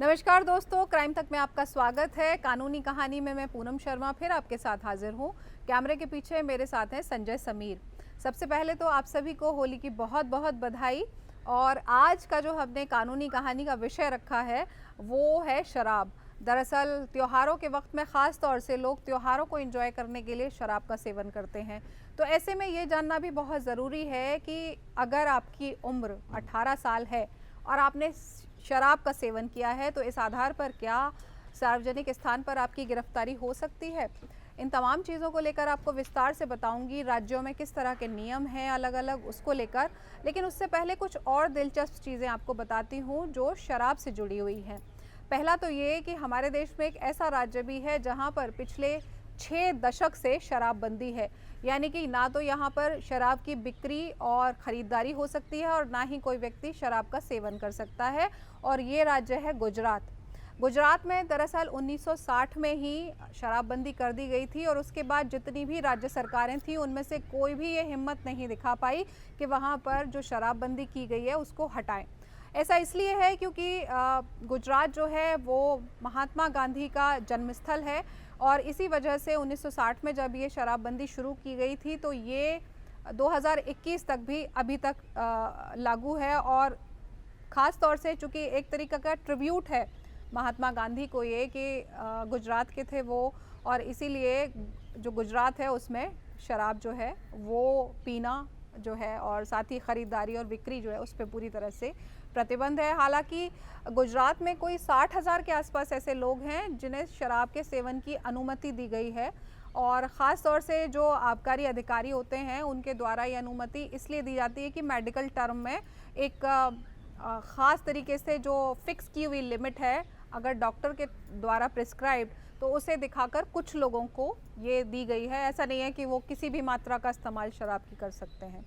नमस्कार दोस्तों, क्राइम तक में आपका स्वागत है। कानूनी कहानी में मैं पूनम शर्मा फिर आपके साथ हाजिर हूँ। कैमरे के पीछे मेरे साथ हैं संजय समीर। सबसे पहले तो आप सभी को होली की बहुत बहुत बधाई। और आज का जो हमने कानूनी कहानी का विषय रखा है वो है शराब। दरअसल त्योहारों के वक्त में ख़ास तौर से लोग त्योहारों को एंजॉय करने के लिए शराब का सेवन करते हैं। तो ऐसे में ये जानना भी बहुत ज़रूरी है कि अगर आपकी उम्र 18 साल है और आपने शराब का सेवन किया है तो इस आधार पर क्या सार्वजनिक स्थान पर आपकी गिरफ्तारी हो सकती है। इन तमाम चीज़ों को लेकर आपको विस्तार से बताऊंगी। राज्यों में किस तरह के नियम हैं अलग अलग उसको लेकर, लेकिन उससे पहले कुछ और दिलचस्प चीज़ें आपको बताती हूँ जो शराब से जुड़ी हुई हैं। पहला तो ये कि हमारे देश में एक ऐसा राज्य भी है जहाँ पर पिछले 6 दशक से शराबबंदी है, यानी कि ना तो यहाँ पर शराब की बिक्री और ख़रीदारी हो सकती है और ना ही कोई व्यक्ति शराब का सेवन कर सकता है। और ये राज्य है गुजरात। गुजरात में दरअसल 1960 में ही शराबबंदी कर दी गई थी और उसके बाद जितनी भी राज्य सरकारें थीं उनमें से कोई भी ये हिम्मत नहीं दिखा पाई कि वहाँ पर जो शराबबंदी की गई है उसको हटाएं। ऐसा इसलिए है क्योंकि गुजरात जो है वो महात्मा गांधी का जन्मस्थल है और इसी वजह से 1960 में जब ये शराबबंदी शुरू की गई थी तो ये 2021 तक भी अभी तक लागू है। और ख़ास तौर से चूँकि एक तरीक़ा का ट्रिब्यूट है महात्मा गांधी को ये कि गुजरात के थे वो, और इसीलिए जो गुजरात है उसमें शराब जो है वो पीना जो है और साथ ही ख़रीदारी और बिक्री जो है उस पर पूरी तरह से प्रतिबंध है। हालांकि गुजरात में कोई 60,000 के आसपास ऐसे लोग हैं जिन्हें शराब के सेवन की अनुमति दी गई है और ख़ास तौर से जो आबकारी अधिकारी होते हैं उनके द्वारा ये अनुमति इसलिए दी जाती है कि मेडिकल टर्म में एक ख़ास तरीके से जो फिक्स की हुई लिमिट है अगर डॉक्टर के द्वारा प्रिस्क्राइब्ड तो उसे दिखाकर कुछ लोगों को ये दी गई है। ऐसा नहीं है कि वो किसी भी मात्रा का इस्तेमाल शराब की कर सकते हैं।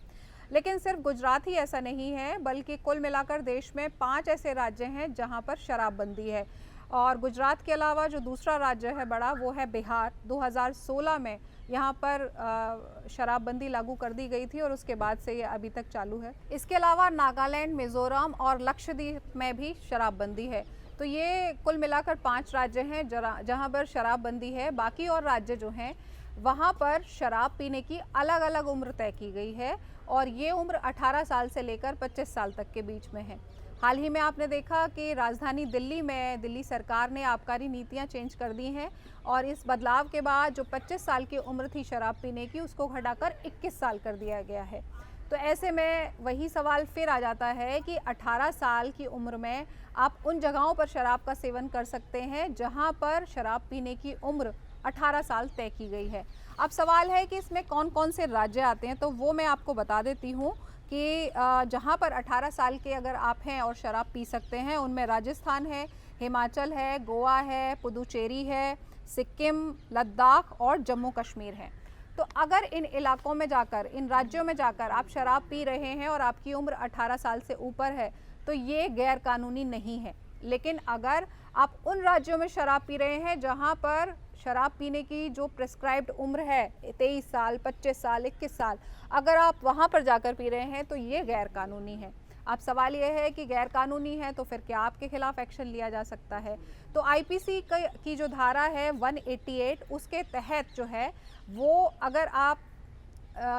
लेकिन सिर्फ गुजरात ही ऐसा नहीं है, बल्कि कुल मिलाकर देश में 5 ऐसे राज्य हैं जहां पर शराबबंदी है। और गुजरात के अलावा जो दूसरा राज्य है बड़ा वो है बिहार। 2016 में यहाँ पर शराबबंदी लागू कर दी गई थी और उसके बाद से ये अभी तक चालू है। इसके अलावा नागालैंड, मिज़ोरम और लक्षद्वीप में भी शराबबंदी है। तो ये कुल मिलाकर 5 राज्य हैं जहाँ पर शराबबंदी है। बाकी और राज्य जो हैं वहाँ पर शराब पीने की अलग अलग उम्र तय की गई है और ये उम्र 18 साल से लेकर 25 साल तक के बीच में है। हाल ही में आपने देखा कि राजधानी दिल्ली में दिल्ली सरकार ने आबकारी नीतियां चेंज कर दी हैं और इस बदलाव के बाद जो 25 साल की उम्र थी शराब पीने की उसको घटाकर 21 साल कर दिया गया है। तो ऐसे में वही सवाल फिर आ जाता है कि 18 साल की उम्र में आप उन जगहों पर शराब का सेवन कर सकते हैं जहां पर शराब पीने की उम्र 18 साल तय की गई है। अब सवाल है कि इसमें कौन कौन से राज्य आते हैं, तो वो मैं आपको बता देती हूँ कि जहाँ पर 18 साल के अगर आप हैं और शराब पी सकते हैं उनमें राजस्थान है, हिमाचल है, गोवा है, पुदुचेरी है, सिक्किम, लद्दाख और जम्मू कश्मीर है। तो अगर इन इलाकों में जाकर, इन राज्यों में जाकर आप शराब पी रहे हैं और आपकी उम्र 18 साल से ऊपर है तो ये गैर कानूनी नहीं है। लेकिन अगर आप उन राज्यों में शराब पी रहे हैं जहां पर शराब पीने की जो प्रिस्क्राइब्ड उम्र है 23 साल, 25 साल, 21 साल, अगर आप वहां पर जाकर पी रहे हैं तो ये गैर कानूनी है। अब सवाल ये है कि गैर कानूनी है तो फिर क्या आपके खिलाफ एक्शन लिया जा सकता है। तो आईपीसी की जो धारा है 188 उसके तहत जो है वो अगर आप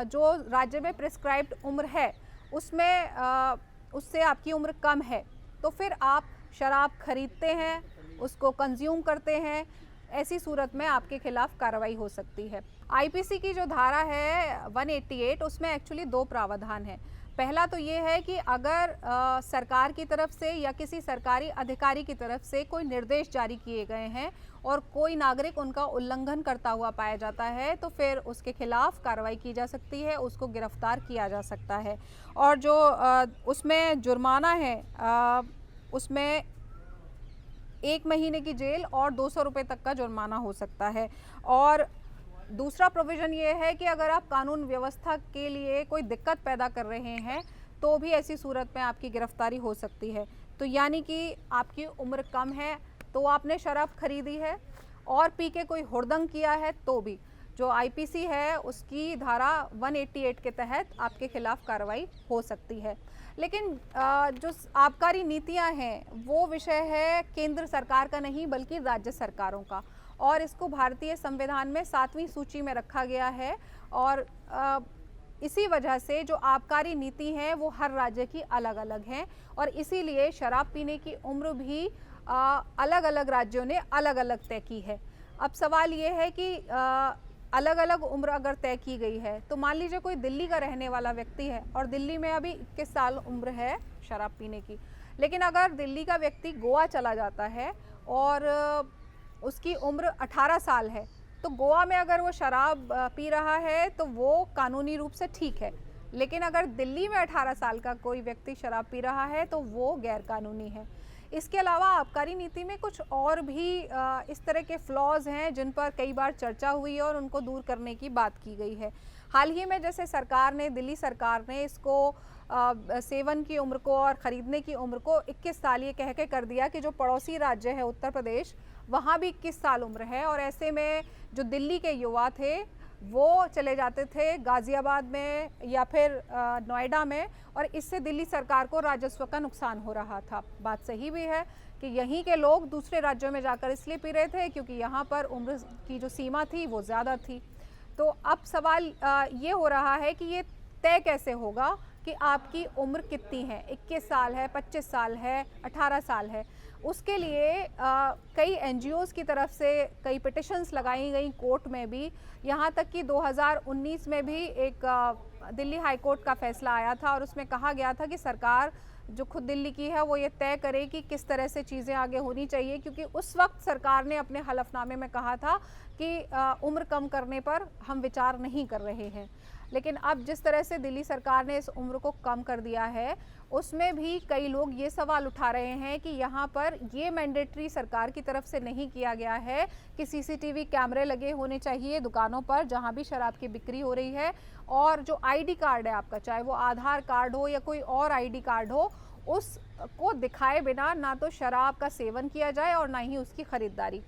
जो राज्य में प्रिस्क्राइब्ड उम्र है उसमें उससे आपकी उम्र कम है तो फिर आप शराब खरीदते हैं, उसको कंज्यूम करते हैं, ऐसी सूरत में आपके खिलाफ कार्रवाई हो सकती है। आईपीसी की जो धारा है 188 उसमें एक्चुअली 2 प्रावधान हैं। पहला तो ये है कि अगर सरकार की तरफ से या किसी सरकारी अधिकारी की तरफ से कोई निर्देश जारी किए गए हैं और कोई नागरिक उनका उल्लंघन करता हुआ पाया जाता है तो फिर उसके खिलाफ कार्रवाई की जा सकती है, उसको गिरफ्तार किया जा सकता है। और जो उसमें जुर्माना है उसमें 1 महीने की जेल और 200 रुपये तक का जुर्माना हो सकता है। और दूसरा प्रोविज़न ये है कि अगर आप कानून व्यवस्था के लिए कोई दिक्कत पैदा कर रहे हैं तो भी ऐसी सूरत में आपकी गिरफ्तारी हो सकती है। तो यानी कि आपकी उम्र कम है तो आपने शराब खरीदी है और पी के कोई हुड़दंग किया है तो भी, जो आईपीसी है उसकी धारा 188 के तहत आपके खिलाफ कार्रवाई हो सकती है। लेकिन जो आबकारी नीतियां हैं वो विषय है केंद्र सरकार का नहीं बल्कि राज्य सरकारों का, और इसको भारतीय संविधान में 7वीं सूची में रखा गया है। और इसी वजह से जो आबकारी नीति है वो हर राज्य की अलग अलग है, और इसीलिए शराब पीने की उम्र भी अलग अलग राज्यों ने अलग अलग तय की है। अब सवाल ये है कि अलग अलग उम्र अगर तय की गई है तो मान लीजिए कोई दिल्ली का रहने वाला व्यक्ति है और दिल्ली में अभी 21 साल उम्र है शराब पीने की, लेकिन अगर दिल्ली का व्यक्ति गोवा चला जाता है और उसकी उम्र 18 साल है, तो गोवा में अगर वो शराब पी रहा है तो वो कानूनी रूप से ठीक है, लेकिन अगर दिल्ली में 18 साल का कोई व्यक्ति शराब पी रहा है तो वो गैर कानूनी है। इसके अलावा आबकारी नीति में कुछ और भी इस तरह के फ्लॉज हैं जिन पर कई बार चर्चा हुई है और उनको दूर करने की बात की गई है। हाल ही में जैसे दिल्ली सरकार ने इसको सेवन की उम्र को और ख़रीदने की उम्र को 21 साल ये कह के कर दिया कि जो पड़ोसी राज्य है उत्तर प्रदेश, वहाँ भी 21 साल उम्र है, और ऐसे में जो दिल्ली के युवा थे वो चले जाते थे गाज़ियाबाद में या फिर नोएडा में, और इससे दिल्ली सरकार को राजस्व का नुकसान हो रहा था। बात सही भी है कि यहीं के लोग दूसरे राज्यों में जाकर इसलिए पी रहे थे क्योंकि यहाँ पर उम्र की जो सीमा थी वो ज़्यादा थी। तो अब सवाल ये हो रहा है कि ये तय कैसे होगा कि आपकी उम्र कितनी है, 21 साल है, 25 साल है, 18 साल है। उसके लिए कई एनजीओज़ की तरफ से कई पिटिशंस लगाई गई कोर्ट में भी, यहाँ तक कि 2019 में भी एक दिल्ली हाई कोर्ट का फैसला आया था और उसमें कहा गया था कि सरकार जो खुद दिल्ली की है वो ये तय करे कि किस तरह से चीज़ें आगे होनी चाहिए, क्योंकि उस वक्त सरकार ने अपने हलफनामे में कहा था कि उम्र कम करने पर हम विचार नहीं कर रहे हैं। लेकिन अब जिस तरह से दिल्ली सरकार ने इस उम्र को कम कर दिया है, उसमें भी कई लोग ये सवाल उठा रहे हैं कि यहाँ पर ये मैंडेटरी सरकार की तरफ से नहीं किया गया है कि सीसीटीवी कैमरे लगे होने चाहिए दुकानों पर जहाँ भी शराब की बिक्री हो रही है, और जो आईडी कार्ड है आपका, चाहे वो आधार कार्ड हो या कोई और आईडी कार्ड हो, उसको दिखाए बिना ना तो शराब का सेवन किया जाए और ना ही उसकी खरीदारी।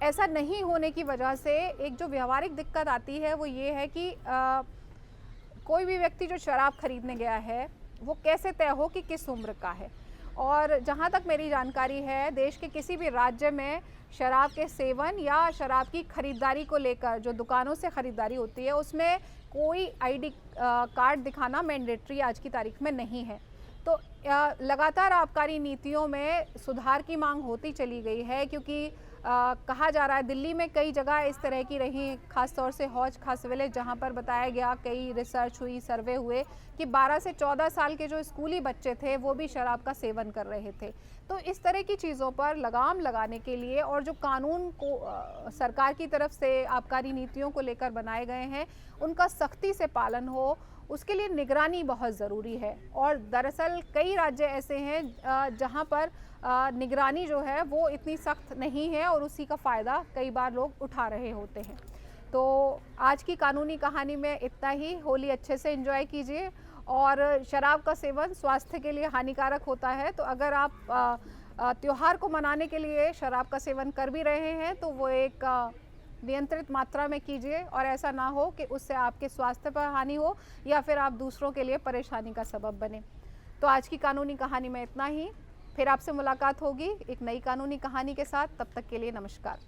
ऐसा नहीं होने की वजह से एक जो व्यवहारिक दिक्कत आती है वो ये है कि कोई भी व्यक्ति जो शराब खरीदने गया है वो कैसे तय हो कि किस उम्र का है। और जहाँ तक मेरी जानकारी है, देश के किसी भी राज्य में शराब के सेवन या शराब की खरीदारी को लेकर जो दुकानों से खरीदारी होती है उसमें कोई आईडी कार्ड दिखाना मैंडेटरी आज की तारीख में नहीं है। तो लगातार आबकारी नीतियों में सुधार की मांग होती चली गई है, क्योंकि कहा जा रहा है दिल्ली में कई जगह इस तरह की रही, खासतौर से हौज खास विलेज, जहां पर बताया गया, कई रिसर्च हुई, सर्वे हुए कि 12 से 14 साल के जो स्कूली बच्चे थे वो भी शराब का सेवन कर रहे थे। तो इस तरह की चीज़ों पर लगाम लगाने के लिए और जो कानून को सरकार की तरफ से आबकारी नीतियों को लेकर बनाए गए हैं उनका सख्ती से पालन हो, उसके लिए निगरानी बहुत ज़रूरी है। और दरअसल कई राज्य ऐसे हैं जहां पर निगरानी जो है वो इतनी सख्त नहीं है और उसी का फ़ायदा कई बार लोग उठा रहे होते हैं। तो आज की कानूनी कहानी में इतना ही। होली अच्छे से एंजॉय कीजिए, और शराब का सेवन स्वास्थ्य के लिए हानिकारक होता है, तो अगर आप त्योहार को मनाने के लिए शराब का सेवन कर भी रहे हैं तो वो एक नियंत्रित मात्रा में कीजिए, और ऐसा ना हो कि उससे आपके स्वास्थ्य पर हानि हो या फिर आप दूसरों के लिए परेशानी का सबब बने। तो आज की कानूनी कहानी में इतना ही। फिर आपसे मुलाकात होगी एक नई कानूनी कहानी के साथ। तब तक के लिए नमस्कार।